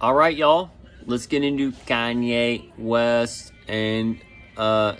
All right, y'all, let's get into Kanye West and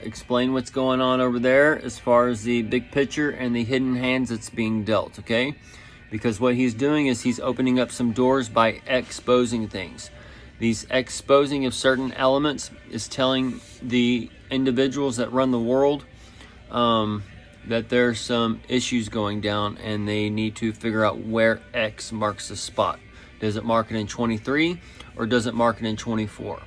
explain what's going on over there as far as the big picture and the hidden hands that's being dealt, okay? Because what he's doing is he's opening up some doors by exposing things. These exposing of certain elements is telling the individuals that run the world that there's some issues going down and they need to figure out where X marks the spot. Does it mark it in 23 or does it mark it in 24?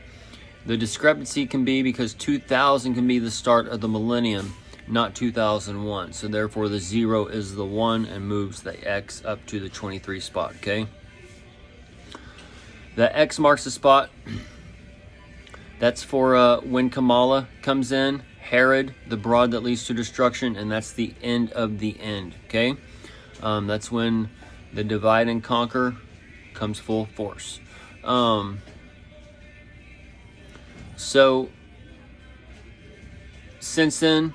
The discrepancy can be because 2000 can be the start of the millennium, not 2001. So therefore the 0 is the 1 and moves the X up to the 23 spot, okay? The X marks the spot. That's for when Kamala comes in, Herod, the broad that leads to destruction, and that's the end of the end, okay? That's when the divide and conquer comes full force. So since then,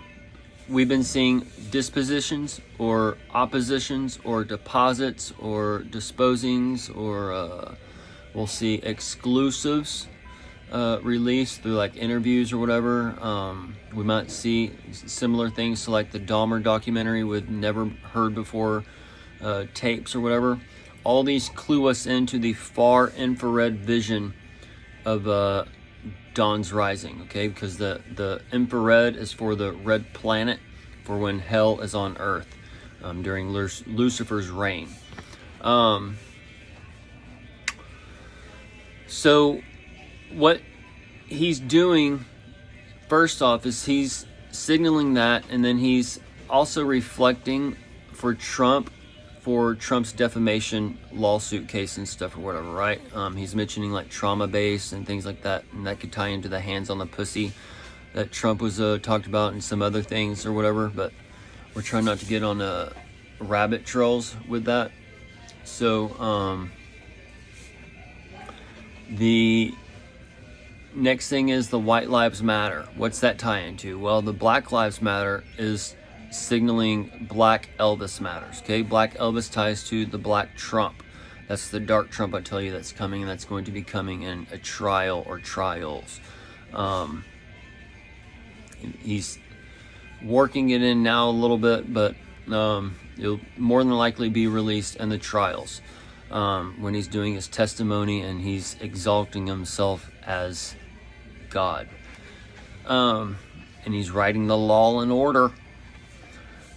we've been seeing dispositions or oppositions or deposits or disposings or we'll see exclusives released through like interviews or whatever. We might see similar things to like the Dahmer documentary with never heard before tapes or whatever. All these clue us into the far infrared vision of dawn's rising, okay? Because the infrared is for the red planet, for when hell is on earth during Lucifer's reign. So what he's doing first off is he's signaling that, and then he's also reflecting for Trump's defamation lawsuit case and stuff or whatever, right? He's mentioning like trauma base and things like that, and that could tie into the hands on the pussy that Trump was talked about and some other things or whatever, but we're trying not to get on rabbit trails with that. So the next thing is the White Lives Matter. What's that tie into? Well, the Black Lives Matter is signaling Black Elvis matters, okay? Black Elvis ties to the Black Trump. That's the dark Trump, I tell you, that's coming, and that's going to be coming in a trial or trials. He's working it in now a little bit, but it'll more than likely be released in the trials when he's doing his testimony and he's exalting himself as God. And he's writing the law and order.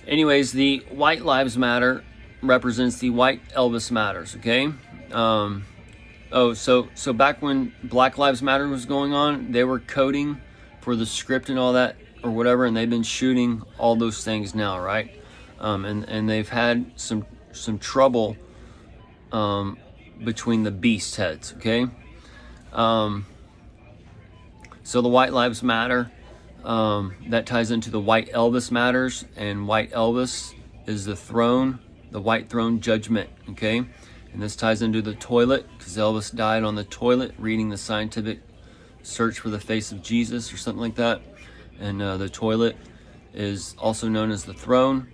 Anyways, the White Lives Matter represents the White Elvis matters, okay? So back when Black Lives Matter was going on, they were coding for the script and all that or whatever, and they've been shooting all those things now, right? And they've had some trouble between the beast heads, okay? So the White Lives Matter, that ties into the White Elvis matters, and White Elvis is the throne, the white throne judgment, okay? And this ties into the toilet, because Elvis died on the toilet reading the scientific search for the face of Jesus or something like that. And the toilet is also known as the throne.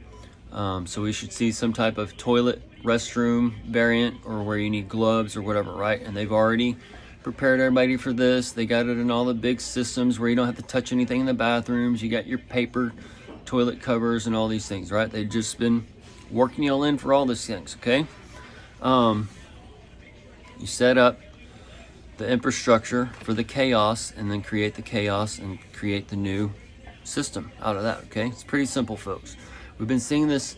So we should see some type of toilet restroom variant, or where you need gloves or whatever, right? And they've already prepared everybody for this. They got it in all the big systems where you don't have to touch anything in the bathrooms. You got your paper toilet covers and all these things, right? They've just been working you all in for all these things, okay? You set up the infrastructure for the chaos and then create the chaos and create the new system out of that, okay? It's pretty simple, folks. We've been seeing this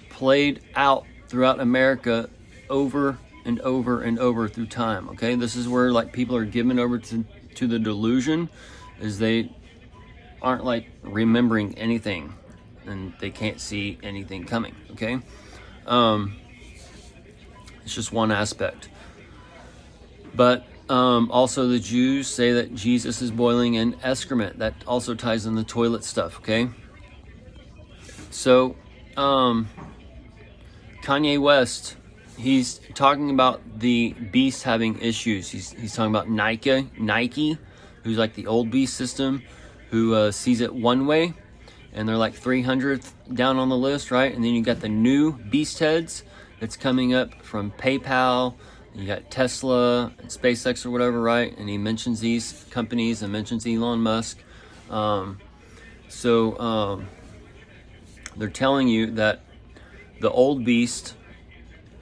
played out throughout America over and over and over through time, okay? This is where like people are given over to the delusion, is they aren't like remembering anything and they can't see anything coming, okay? It's just one aspect. But also the Jews say that Jesus is boiling in excrement. That also ties in the toilet stuff, okay? So Kanye West, he's talking about the beast having issues. He's talking about Nike, who's like the old beast system, who sees it one way, and they're like 300th down on the list, right? And then you got the new beast heads that's coming up from PayPal, You got Tesla and SpaceX or whatever, right? And he mentions these companies and mentions Elon Musk. They're telling you that the old beast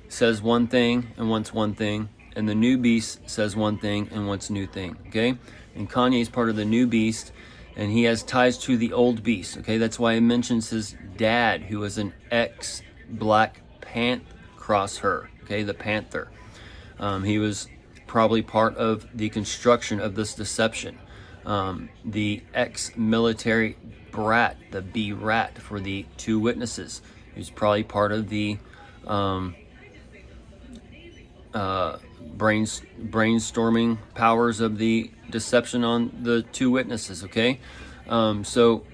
says one thing and wants one thing, and the new beast says one thing and wants a new thing, okay? And KanYE is part of the new beast, and he has ties to the old beast, okay? That's why he mentions his dad, who was an ex-Black Panther crossher, okay? The Panther. He was probably part of the construction of this deception. The ex-military brat, the B-rat for the two witnesses. He was probably part of the brainstorming powers of the deception on the two witnesses, okay? So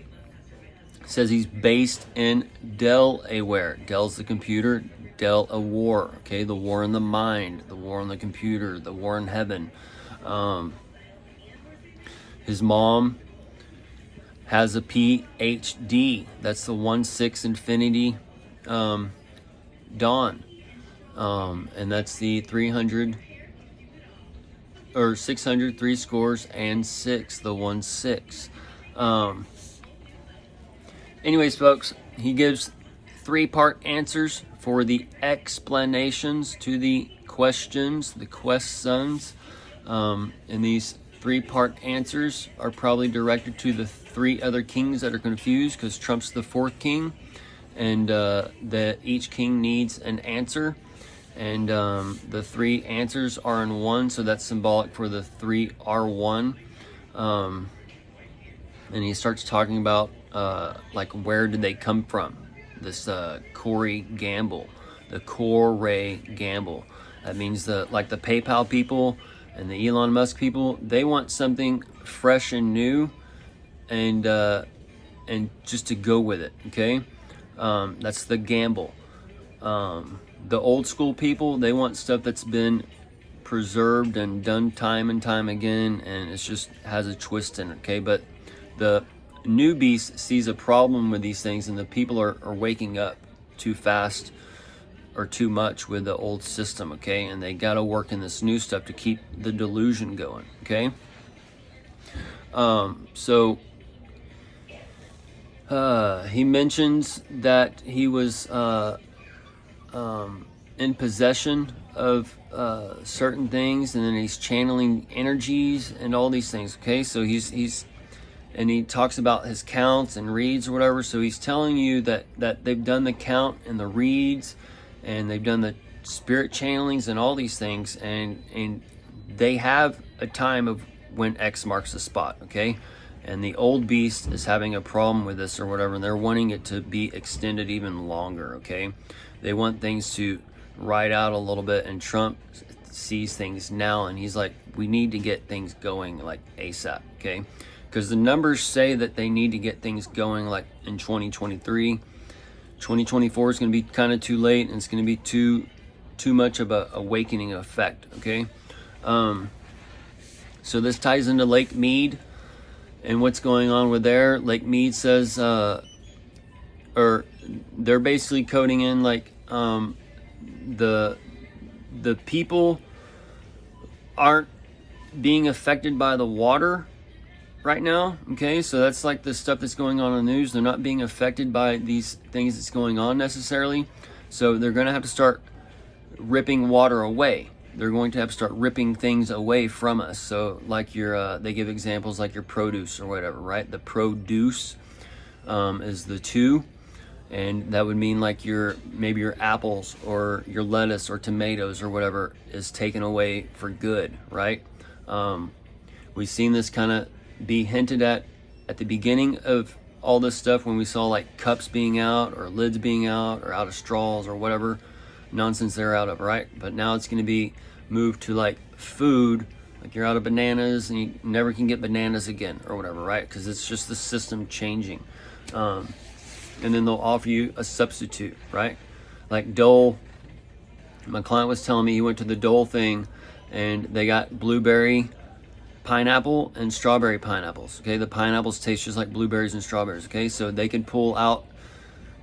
it says he's based in Delaware. Del's the computer, Del a war, okay? The war in the mind, the war on the computer, the war in heaven. His mom has a PhD. That's the 1/6 infinity dawn. And that's the 300 or 600, 3 scores and 6, the 1/6. Anyways, folks, he gives 3-part answers for the explanations to the questions, the questions. And these 3-part answers are probably directed to the 3 other kings that are confused, because Trump's the 4th king, and that each king needs an answer. And the 3 answers are in 1, so that's symbolic for the 3 are 1. And he starts talking about like, where did they come from? This Corey Gamble, the Corey Gamble. That means the PayPal people and the Elon Musk people. They want something fresh and new, and just to go with it. Okay, that's the gamble. The old school people, they want stuff that's been preserved and done time and time again, and it just has a twist in it, okay? But the new beast sees a problem with these things, and the people are waking up too fast or too much with the old system, okay? And they got to work in this new stuff to keep the delusion going, okay? He mentions that he was in possession of certain things, and then he's channeling energies and all these things, okay? So he's and he talks about his counts and reads or whatever. So he's telling you that they've done the count and the reads, and they've done the spirit channelings and all these things, and they have a time of when X marks the spot, okay? And the old beast is having a problem with this or whatever, and they're wanting it to be extended even longer, okay? They want things to ride out a little bit, and Trump sees things now, and he's like, we need to get things going like ASAP, okay? Because the numbers say that they need to get things going like in 2023. 2024 is going to be kind of too late, and it's going to be too much of a awakening effect, okay? So this ties into Lake Mead and what's going on with there. Lake Mead says, or they're basically coding in like the people aren't being affected by the water right now, okay? So that's like the stuff that's going on in the news. They're not being affected by these things that's going on necessarily. So they're going to have to start ripping water away. They're going to have to start ripping things away from us. So like your, they give examples like your produce or whatever, right? The produce is the 2. And that would mean like maybe your apples or your lettuce or tomatoes or whatever is taken away for good, right? We've seen this kind of be hinted at the beginning of all this stuff, when we saw like cups being out or lids being out or out of straws or whatever nonsense they're out of, right? But now it's going to be moved to like food, like you're out of bananas and you never can get bananas again or whatever, right? Because it's just the system changing. And then they'll offer you a substitute, right? Like Dole, my client was telling me he went to the Dole thing and they got blueberry pineapple and strawberry pineapples, okay? The pineapples taste just like blueberries and strawberries, okay? So they can pull out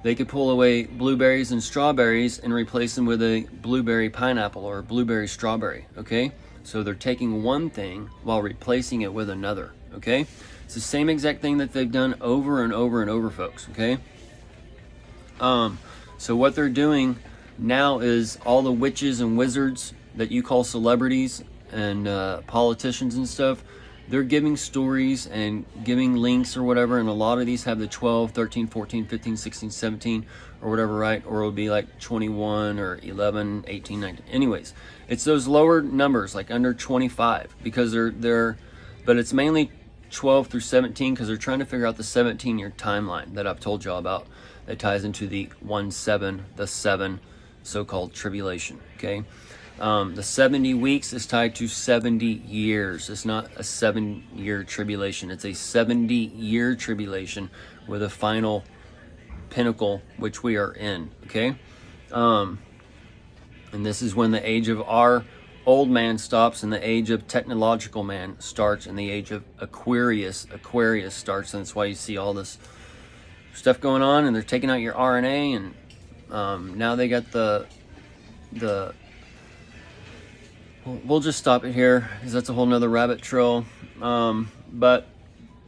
they could pull away blueberries and strawberries and replace them with a blueberry pineapple or a blueberry strawberry, okay? So they're taking one thing while replacing it with another, okay? It's the same exact thing that they've done over and over and over, folks, okay? So what they're doing now is all the witches and wizards that you call celebrities and politicians and stuff, they're giving stories and giving links or whatever, and a lot of these have the 12, 13, 14, 15, 16, 17 or whatever, right? Or it'll be like 21 or 11, 18, 19. Anyways, it's those lower numbers, like under 25, because but it's mainly 12 through 17 because they're trying to figure out the 17-year timeline that I've told y'all about that ties into the 1-7, the 7 so-called tribulation, okay? The 70 weeks is tied to 70 years. It's not a 7-year tribulation. It's a 70-year tribulation with a final pinnacle, which we are in, okay? And this is when the age of our old man stops and the age of technological man starts, and the age of Aquarius starts. And that's why you see all this stuff going on, and they're taking out your RNA, and now they got the we'll just stop it here because that's a whole nother rabbit trail. But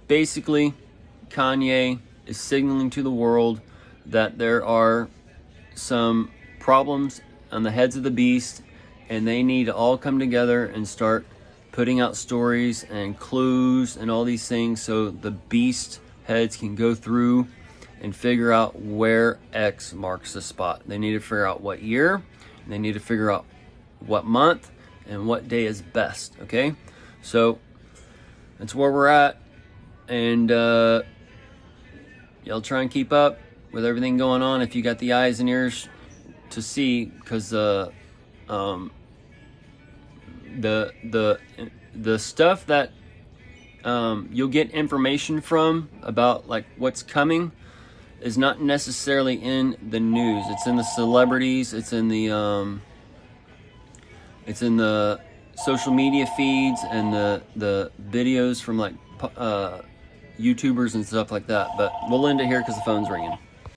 basically, KanYE is signaling to the world that there are some problems on the heads of the beast, and they need to all come together and start putting out stories and clues and all these things so the beast heads can go through and figure out where X marks the spot. They need to figure out what year, and they need to figure out what month, and what day is best, okay? So that's where we're at, and y'all try and keep up with everything going on if you got the eyes and ears to see, because the stuff that you'll get information from about like what's coming is not necessarily in the news. It's in the celebrities, it's in the social media feeds and the videos from like YouTubers and stuff like that. But we'll end it here because the phone's ringing.